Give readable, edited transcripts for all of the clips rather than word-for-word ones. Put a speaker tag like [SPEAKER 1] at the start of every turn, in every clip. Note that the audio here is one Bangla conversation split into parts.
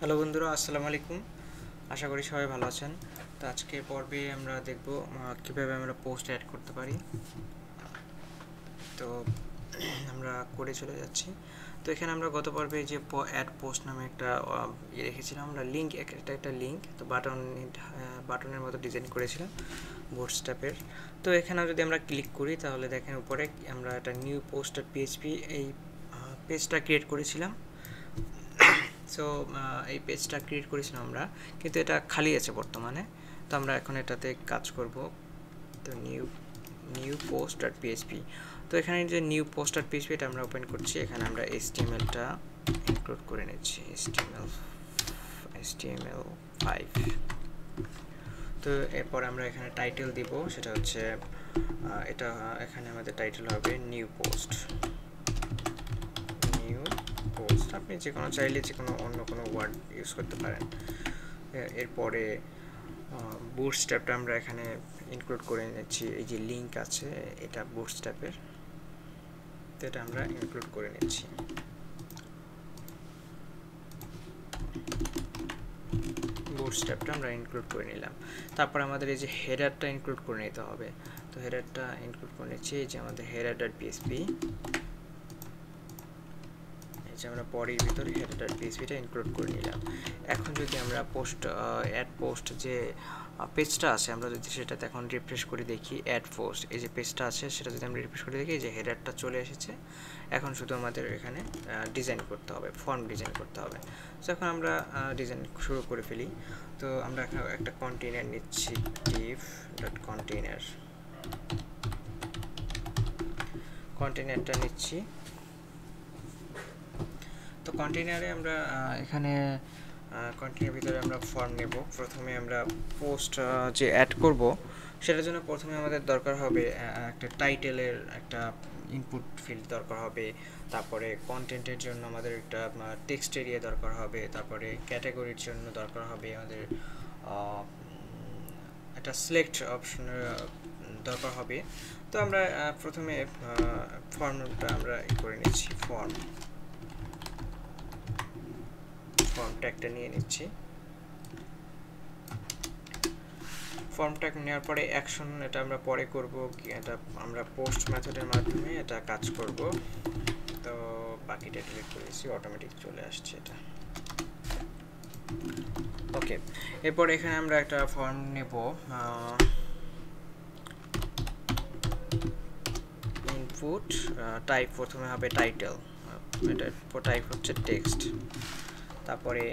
[SPEAKER 1] হ্যালো বন্ধুরা, আসসালামু আলাইকুম। আশা করি সবাই ভালো আছেন। তো আজকের পর্বে আমরা দেখব কিভাবে আমরা পোস্ট অ্যাড করতে পারি। তো আমরা করে চলে যাচ্ছি। তো এখানে আমরা গত পর্বে যে অ্যাড পোস্ট নামে একটা রেখেছিলাম, আমরা লিঙ্ক, একটা লিঙ্ক, তো বাটনের মতো ডিজাইন করেছিলাম বুটস্ট্র্যাপের। তো এখানে যদি আমরা ক্লিক করি তাহলে দেখেন উপরে আমরা একটা নিউ পোস্টার পিএইচপি এই পেজটা ক্রিয়েট করেছিলাম। সো এই পেজটা ক্রিয়েট করেছিলাম আমরা, কিন্তু এটা খালি আছে বর্তমানে। তো আমরা এখন এটাতে কাজ করব। তো নিউ পোস্ট ডট পিএইচপি, তো এখানে যে নিউ পোস্ট ডট পিএইচপি এটা আমরা ওপেন করছি। এখানে আমরা এইচটিএমএলটা ইনক্লুড করে নিচ্ছি, HTML5। তো এরপর আমরা এখানে টাইটেল দিব, সেটা হচ্ছে এটা এখানে আমাদের টাইটেল হবে নিউ পোস্ট। আপনি যে কোনো চাইলে যে কোনো অন্য কোনো ওয়ার্ড ইউজ করতে পারেন। এরপরে বুটস্ট্র্যাপটা আমরা এখানে ইনক্লুড করে নিচ্ছি। এই যে লিঙ্ক আছে এটা বুটস্ট্র্যাপের, তো এটা আমরা ইনক্লুড করে নিচ্ছি। বুটস্ট্র্যাপটা আমরা ইনক্লুড করে নিলাম। তারপর আমাদের এই যে হেডারটা ইনক্লুড করে নিতে হবে। তো হেডারটা ইনক্লুড করে নিচ্ছি। এই যে আমাদের হেডার ডট পিএইচপি, আমরা পরের ভিতরে হেডার.phpটা ইনক্লুড করে নিলাম। এখন যদি আমরা অ্যাড পোস্ট যে পেজটা আছে, আমরা যদি সেটাতে এখন রিফ্রেশ করে দেখি, অ্যাড পোস্ট এই যে পেজটা আছে সেটা যদি আমরা রিফ্রেশ করে দেখি, এই যে হেডারটা চলে এসেছে। এখন শুধু আমাদের এখানে ডিজাইন করতে হবে, ফর্ম ডিজাইন করতে হবে। তো এখন আমরা ডিজাইন শুরু করে ফেলি। তো আমরা একটা কন্টেইনার নিচ্ছি, কন্টেইনারটা নিচ্ছি। তো কন্টেইনারে আমরা এখানে কন্টেইনারের ভিতরে আমরা ফর্ম নেব। প্রথমে আমরা পোস্ট যে অ্যাড করব সেটার জন্য প্রথমে আমাদের দরকার হবে একটা টাইটেলের একটা ইনপুট ফিল্ড দরকার হবে। তারপরে কন্টেন্টের জন্য আমাদের একটা টেক্সট এরিয়া দরকার হবে। তারপরে ক্যাটাগরির জন্য দরকার হবে আমাদের একটা সিলেক্ট অপশনের দরকার হবে। তো আমরা প্রথমে ফর্মটা আমরা করে নিচ্ছি, ফর্ম ট্যাগটা নিয়ে নিচ্ছি। ফর্ম ট্যাগ নেওয়ার পরে অ্যাকশন এটা আমরা পরে করব, এটা আমরা পোস্ট মেথডের মাধ্যমে এটা কাজ করব। তো বাকিটা ডিলিট করে দিচ্ছি, অটোমেটিক চলে আসছে এটা। ওকে, এরপর এখানে আমরা একটা ফর্ম নেব, ইনপুট টাইপ প্রথমে হবে টাইটেল, এটা টাইপ হচ্ছে টেক্সট। তারপরে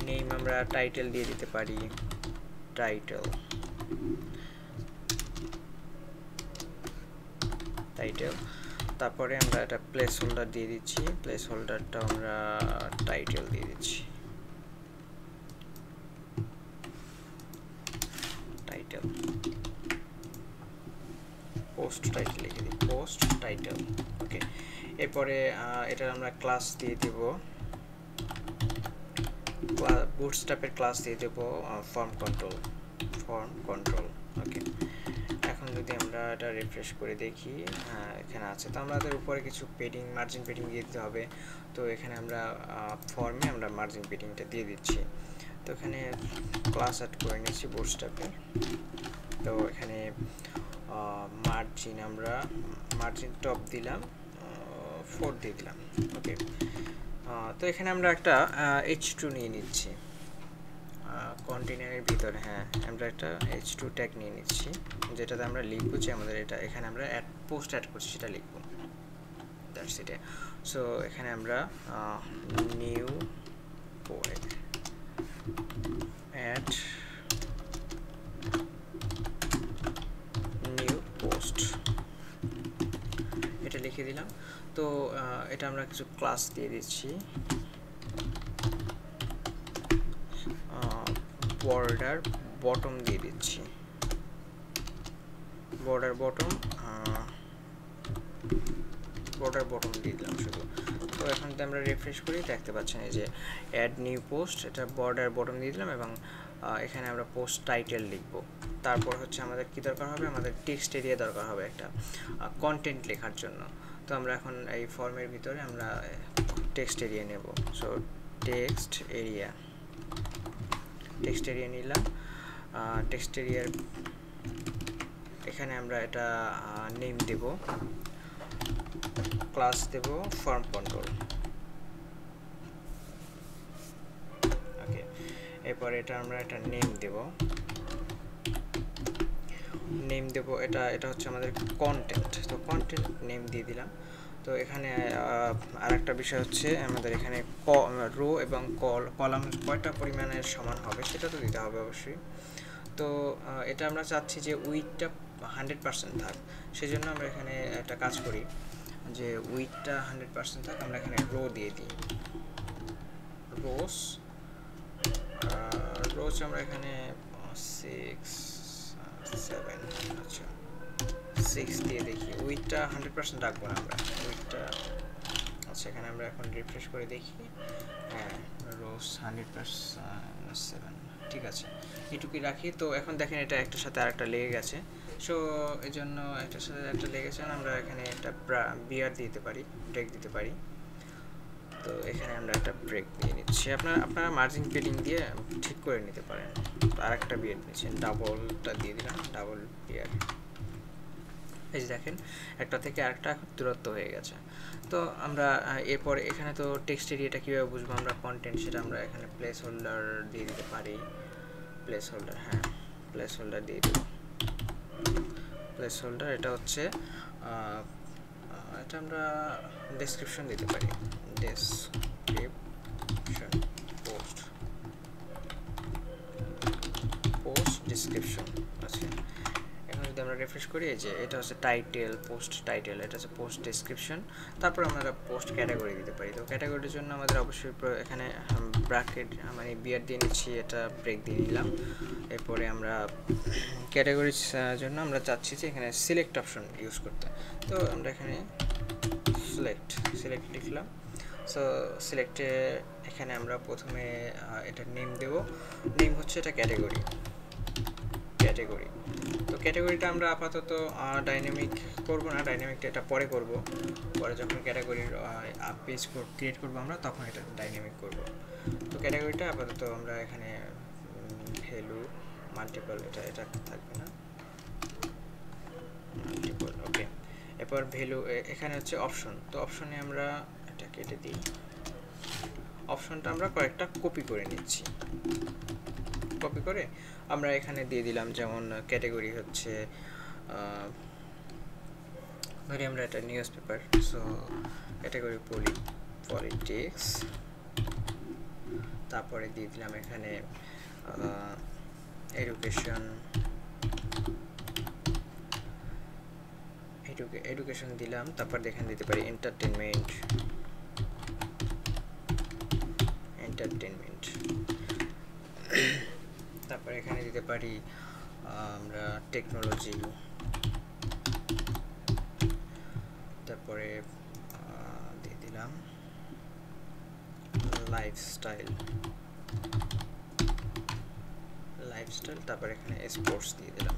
[SPEAKER 1] নেম আমরা টাইটেল দিয়ে দিতে পারি, টাইটেল। তারপরে আমরা একটা প্লেস হোল্ডার দিয়ে দিচ্ছি, প্লেস হোল্ডারটা আমরা টাইটেল দিয়ে দিচ্ছি, টাইটেল। পোস্ট টাইটেল লিখে দিই, পোস্ট টাইটেল। ওকে, এরপরে এটা আমরা ক্লাস দিয়ে দেব, বুটস্ট্র্যাপের ক্লাস দিয়ে দেব ফর্ম কন্ট্রোল। ওকে, এখন যদি আমরা এটা রিফ্রেশ করে দেখি, এখানে আছে। তো আমাদের উপরে কিছু মার্জিন পেডিং দিয়ে দিতে হবে। তো এখানে আমরা ফর্মে আমরা মার্জিন পেডিংটা দিয়ে দিচ্ছি। তো এখানে ক্লাস অ্যাড করে নিচ্ছি বুটস্ট্র্যাপের। তো এখানে মার্জিন টপ দিলাম, 4 দিয়ে দিলাম। ওকে, তো এখানে আমরা একটা H2 নিয়ে নিচ্ছি কন্টেইনারের ভিতরে। আমরা একটা H2 ট্যাগ নিয়ে নিচ্ছি, যেটাতে আমরা লিখবো যে আমাদের এটা এখানে আমরা পোস্ট অ্যাড করছি সেটা লিখবো। That's it. সো এখানে আমরা নিউ পোস্ট এটা লিখে দিলাম। তো এটা আমরা কিছু ক্লাস দিয়ে দিচ্ছি, বর্ডার বটম দিয়ে দিচ্ছি, বর্ডার বটম দিয়ে দিলাম শুধু। তো এখন যদি আমরা রিফ্রেশ করি দেখতে পাচ্ছেন এই যে অ্যাড নিউ পোস্ট, এটা বর্ডার বটম দিয়ে দিলাম এবং এখানে আমরা পোস্ট টাইটেল লিখব। তারপর হচ্ছে আমাদের কি দরকার হবে, আমাদের টেক্সট এরিয়া দরকার হবে একটা কন্টেন্ট লেখার জন্য। তো আমরা এখন এই ফর্মের ভিতরে আমরা টেক্সট এরিয়া নেব। So text area text area নিলাম, টেক্সট এরিয়ার এখানে আমরা এটা নেম দেব, ক্লাস দেব ফর্ম কন্ট্রোল। ওকে, এরপর এটা আমরা একটা নেম দেব, এটা হচ্ছে আমাদের কন্টেন্ট। তো কন্টেন্ট নেম দিয়ে দিলাম। তো এখানে আরেকটা বিষয় হচ্ছে আমাদের এখানে রো এবং কলাম কয়টা পরিমাণের সমান হবে সেটা তো দিতে হবে অবশ্যই। তো এটা আমরা চাচ্ছি যে উইডথটা 100% থাক, সেজন্য আমরা এখানে একটা কাজ করি যে উইডথটা 100% থাক, আমরা এখানে রো দিয়ে দিই, রোজ আমরা এখানে 6 7, আচ্ছা 6 দিয়ে দেখি, উইডথটা 100% রাখবো না আমরা, উইডথটা আচ্ছা এখানে আমরা এখন রিফ্রেশ করে দেখি, হ্যাঁ রোজ 100% ঠিক আছে, এটুকুই রাখি। তো এখন দেখেন এটা একটার সাথে আরেকটা লেগে গেছে, সো এই জন্য একটার সাথে একটা লেগেছে, আমরা এখানে একটা বিয়ার দিতে পারি, ব্রেক দিতে পারি। তো এখানে আমরা একটা ব্রেক দিয়ে নিচ্ছি, আপনারা মার্জিন পেডিং দিয়ে ঠিক করে নিতে পারেন। আরেকটা বিয়ার দিচ্ছেন, ডাবলটা দিয়ে দিলাম, ডাবল বিয়ার। এই যে দেখেন একটা থেকে আরেকটা দূরত্ব হয়ে গেছে। তো আমরা এরপর এখানে তো টেক্সট এরিয়াটা কীভাবে বুঝবো আমরা কন্টেন্ট, সেটা আমরা এখানে প্লেস হোল্ডার দিয়ে দিতে পারি, প্লেস হোল্ডার, হ্যাঁ প্লেস হোল্ডার দিয়ে দেব, প্লেস হোল্ডার এটা হচ্ছে এটা আমরা ডেসক্রিপশন দিতে পারি, ডেসক্রিপশন পোস্ট ডেসক্রিপশন। আচ্ছা এখন যদি আমরা রিফ্রেশ করি যে এটা হচ্ছে টাইটেল, পোস্ট টাইটেল, এটা হচ্ছে পোস্ট ডেসক্রিপশন, তারপর আমরা পোস্ট ক্যাটাগরি দিতে পারি। তো ক্যাটাগরির জন্য আমাদের অবশ্যই এখানে ব্র্যাকেট মানে বিয়ার দিয়ে নিচ্ছি, এটা ব্রেক দিয়ে নিলাম। এরপরে আমরা ক্যাটাগরির জন্য আমরা চাচ্ছি যে এখানে সিলেক্ট অপশন ইউজ করতে, তো আমরা এখানে সিলেক্ট লিখলাম। সো সিলেক্টে এখানে আমরা প্রথমে এটা নেম দেব, নেম হচ্ছে এটা ক্যাটাগরি। তো ক্যাটাগরিটা আমরা আপাতত ডাইনামিক করব না, ডাইনামিকটা এটা পরে করব, পরে যখন ক্যাটাগরির পেজ ক্রিয়েট করব আমরা তখন এটা ডাইনামিক করব। তো ক্যাটাগরিটা আপাতত আমরা এখানে ভ্যালু মাল্টিপল, এটা থাকবে না, মাল্টিপল। ওকে, এরপর ভ্যালু এখানে হচ্ছে অপশন, তো অপশনে আমরা এটা কেটে দিই, অপশনটা আমরা কয়েকটা কপি করে নিচ্ছি, কপি করে আমরা এখানে দিয়ে দিলাম, যেমন ক্যাটাগরি হচ্ছে ধরি আমরা এটা news paper, so category politics, তারপরে দিয়ে দিলাম এখানে এডুকেশন দিলাম, তারপর এখানে দিতে পারি এন্টারটেনমেন্ট, তারপর এখানে দিতে পারি আমরা টেকনোলজি, তারপরে দিয়ে দিলাম লাইফস্টাইল, তারপর এখানে স্পোর্টস দিয়ে দিলাম।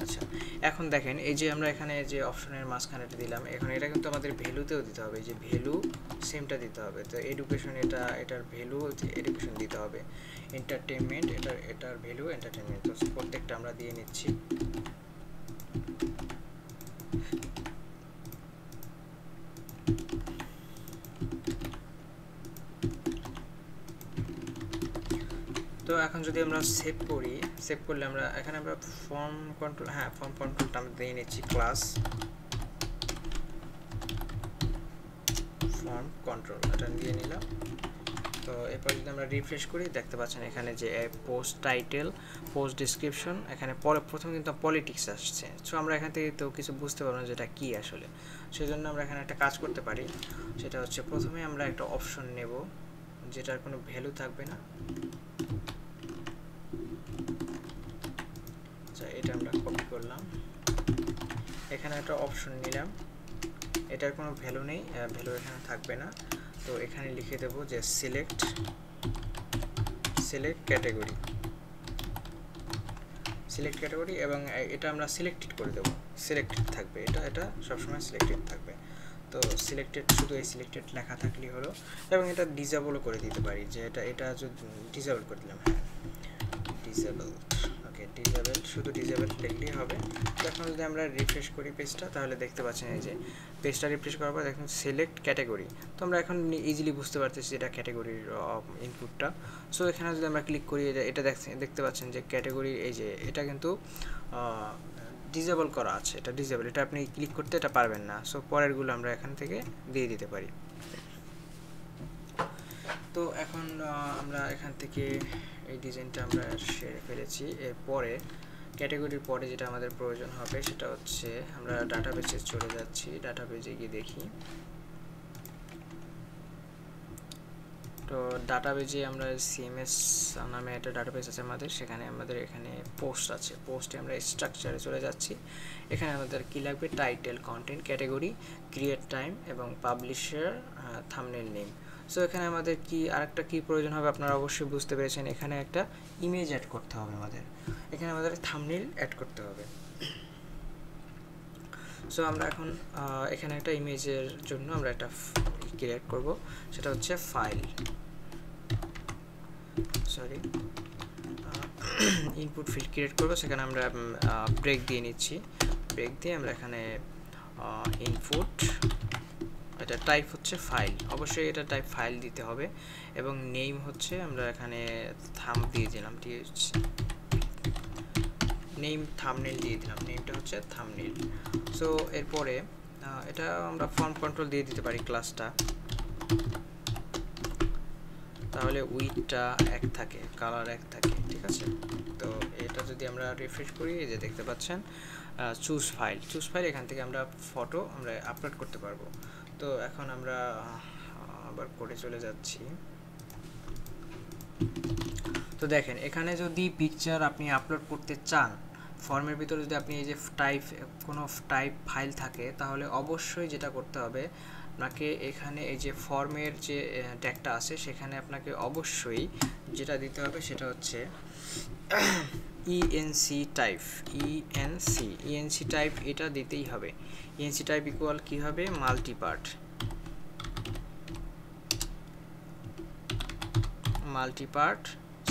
[SPEAKER 1] আচ্ছা এখন দেখেন এই যে আমরা এখানে যে অপশনের মাঝখানেটা দিলাম, এখন এটা কিন্তু আমাদের ভ্যালুতেও দিতে হবে, যে ভ্যালু সেমটা দিতে হবে। তো এডুকেশন এটার ভ্যালু এডুকেশন দিতে হবে, এন্টারটেনমেন্ট এটার ভ্যালু এন্টারটেনমেন্ট, তো প্রত্যেকটা আমরা দিয়ে নিচ্ছি। তো এখন যদি আমরা সেভ করলে আমরা এখানে আমরা ফর্ম কন্ট্রোলটা আমরা দিয়ে নিচ্ছি, ক্লাস ফর্ম কন্ট্রোল এটা দিয়ে নিলাম। তো এরপর যদি আমরা রিফ্রেশ করি দেখতে পাচ্ছেন এখানে যে পোস্ট টাইটেল, পোস্ট ডেসক্রিপশন, এখানে প্রথমে কিন্তু পলিটিক্স আসছে, সো আমরা এখান থেকে তো কিছু বুঝতে পারবো না যেটা কি আসলে, সেজন্য আমরা এখানে একটা কাজ করতে পারি, সেটা হচ্ছে প্রথমে আমরা একটা অপশন নেব যেটার কোনো ভ্যালু থাকবে না, এটা আমরা কপি করলাম, এখানে একটা অপশন নিলাম, এটার কোনো ভ্যালু নেই, ভ্যালু এখানে থাকবে না, তো এখানে লিখে দেব যে সিলেক্ট ক্যাটাগরি, এবং এটা আমরা সিলেক্টেড করে দেব, সিলেক্টেড থাকবে, এটা সবসময় সিলেক্টেড থাকবে। তো সিলেক্টেড, শুধু এই সিলেক্টেড লেখা থাকলেই হলো। এবং এটা ডিসেবলও করে দিতে পারি, যে এটা যদি ডিসেবল করে দিলাম, হ্যাঁ ডিসেবল, ওকে ডিসেবল, শুধু ডিসেবল লিখলেই হবে। তো এখন যদি আমরা রিফ্রেশ করি পেজটা, তাহলে দেখতে পাচ্ছেন এই যে পেজটা রিফ্রেশ করার পর দেখুন সিলেক্ট ক্যাটাগরি। তো আমরা এখন ইজিলি বুঝতে পারতেছি এটা ক্যাটাগরির ইনপুটটা। সো এখানে যদি আমরা ক্লিক করি, এটা দেখতে পাচ্ছেন যে ক্যাটাগরি, এই যে এটা কিন্তু ডিসেবল করা আছে, এটা ডিসেবল, এটা আপনি ক্লিক করতে এটা পারবেন না। সো পরেরগুলো আমরা এখান থেকে দিয়ে দিতে পারি। তো এখন আমরা এখান থেকে এই ডিজাইনটা আমরা সেরে ফেলেছি। এরপরে ক্যাটাগরির পরে যেটা আমাদের প্রয়োজন হবে সেটা হচ্ছে আমরা ডাটাবেসে চলে যাচ্ছি, ডাটাবেসে গিয়ে দেখি। তো ডাটাবেসে আমরা CMS নামে একটা ডাটাবেস আছে আমাদের, সেখানে আমাদের এখানে পোস্ট আছে, পোস্টে আমরা স্ট্রাকচারে চলে যাচ্ছি। এখানে আমাদের কি লাগবে, title, content, category, create time এবং পাবলিশার, থাম্বনেল নেম। সো এখানে আমাদের কি আরেকটা কি প্রয়োজন হবে, আপনারা অবশ্যই বুঝতে পেরেছেন, এখানে একটা ইমেজ অ্যাড করতে হবে আমাদের, এখানে আমাদের থাম্বনেল অ্যাড করতে হবে। সো আমরা এখন এখানে একটা ইমেজের জন্য আমরা একটা ক্রিয়েট করব, সেটা হচ্ছে file, sorry input field create করব। সেখানে আমরা ব্রেক দিয়ে নিচ্ছি, ব্রেক দিয়ে আমরা এখানে ইনপুট, এটা টাইপ হচ্ছে ফাইল, অবশ্যই এটা টাইপ ফাইল দিতে হবে। এবং নেম হচ্ছে আমরা এখানে থাম্ব দিয়ে দিলাম, নেম থাম্বনেল দিয়ে দিলাম, নেমটা হচ্ছে থাম্বনেল। সো এরপরে এটা আমরা ফর্ম কন্ট্রোল দিয়ে দিতে পারি ক্লাসটা, তাহলে উইডটা 1 থাকে, কালার 1 থাকে, ঠিক আছে। তো এটা যদি আমরা রিফ্রেশ করি, এই যে দেখতে পাচ্ছেন চুজ ফাইল, চুজ ফাইল, এখান থেকে আমরা ফটো আমরা আপলোড করতে পারবো। তো এখন আমরা আবার করে চলে যাচ্ছি। তো দেখেন এখানে যদি পিকচার আপনি আপলোড করতে চান, ফর্মের ভিতরে যদি আপনি এই যে কোনো টাইপ ফাইল থাকে, তাহলে অবশ্যই যেটা করতে হবে আপনাকে, এখানে এই যে ফর্মের যে ট্যাগটা আছে সেখানে আপনাকে অবশ্যই যেটা দিতে হবে সেটা হচ্ছে ইএনসি টাইপ, ইএনসি টাইপ, এটা দিতেই হবে। ইএনসি টাইপ ইকুয়াল কি হবে, মাল্টিপার্ট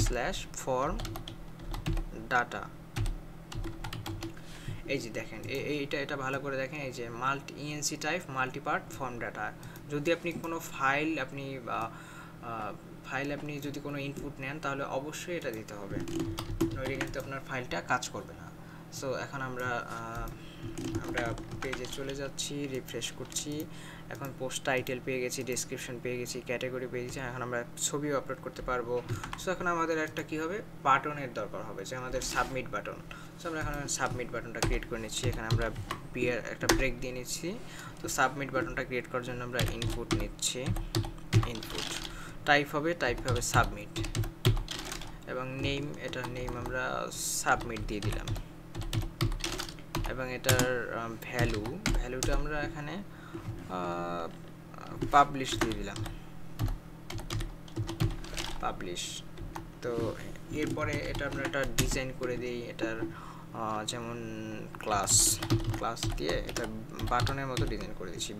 [SPEAKER 1] স্ল্যাশ ফর্ম ডাটা। এই যে দেখেন এটা ভালো করে দেখেন, এই যে ইএনসি টাইপ মাল্টিপার্ট ফর্ম ডাটা। যদি আপনি কোনো ফাইল আপনি যদি কোনো ইনপুট নেন, তাহলে অবশ্যই এটা দিতে হবে, নইলে কিন্তু আপনার ফাইলটা কাজ করবে না। সো এখন আমরা পেজে চলে যাচ্ছি, রিফ্রেশ করছি। এখন পোস্ট টাইটেল পেয়ে গেছি, ডেসক্রিপশন পেয়ে গেছি, ক্যাটাগরি পেয়ে গেছি, এখন আমরা ছবিও আপলোড করতে পারবো। সো এখন আমাদের একটা কি হবে, বাটনের দরকার হবে, যে আমাদের সাবমিট বাটন। সো আমরা এখন সাবমিট বাটনটা ক্রিয়েট করে নিচ্ছি, এখানে আমরা একটা ব্রেক দিয়ে নিচ্ছি। তো সাবমিট বাটনটা ক্রিয়েট করার জন্য আমরা ইনপুট নিচ্ছি, ইনপুট টাইপ হবে সাবমিট, এবং নেম, এটার নেম আমরা সাবমিট দিয়ে দিলাম, এবং এটার ভ্যালুটা আমরা এখানে পাবলিশ দিয়ে দিলাম, পাবলিশ। তো এরপরে এটা আমরা একটা ডিজাইন করে দিই, এটার যেমন ক্লাস দিয়ে এটা বাটনের মতো ডিজাইন করে দিচ্ছি,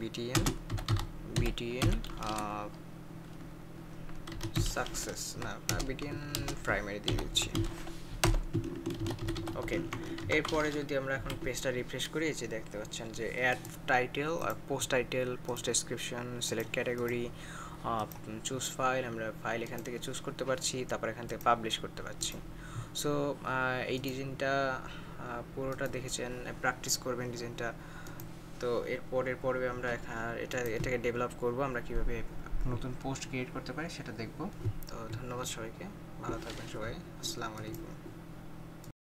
[SPEAKER 1] বিটিএন সাকসেস, না বিটিএন প্রাইমারি দিয়ে দিচ্ছি, ওকে। এরপরে যদি আমরা এখন পেজটা রিফ্রেশ করি, যে দেখতে পাচ্ছেন যে অ্যাড টাইটেল আর post title, post description, select category, choose file, আমরা ফাইল এখান থেকে চুজ করতে পারছি, তারপর এখান থেকে পাবলিশ করতে পারছি। সো এই ডিজাইনটা পুরোটা দেখেছেন, প্র্যাকটিস করবেন ডিজাইনটা। তো এরপরের পর্বে আমরা এটাকে ডেভেলপ করব, আমরা কীভাবে নতুন পোস্ট ক্রিয়েট করতে পারি সেটা দেখব। তো ধন্যবাদ সবাইকে, ভালো থাকবেন সবাই, আসসালামু আলাইকুম।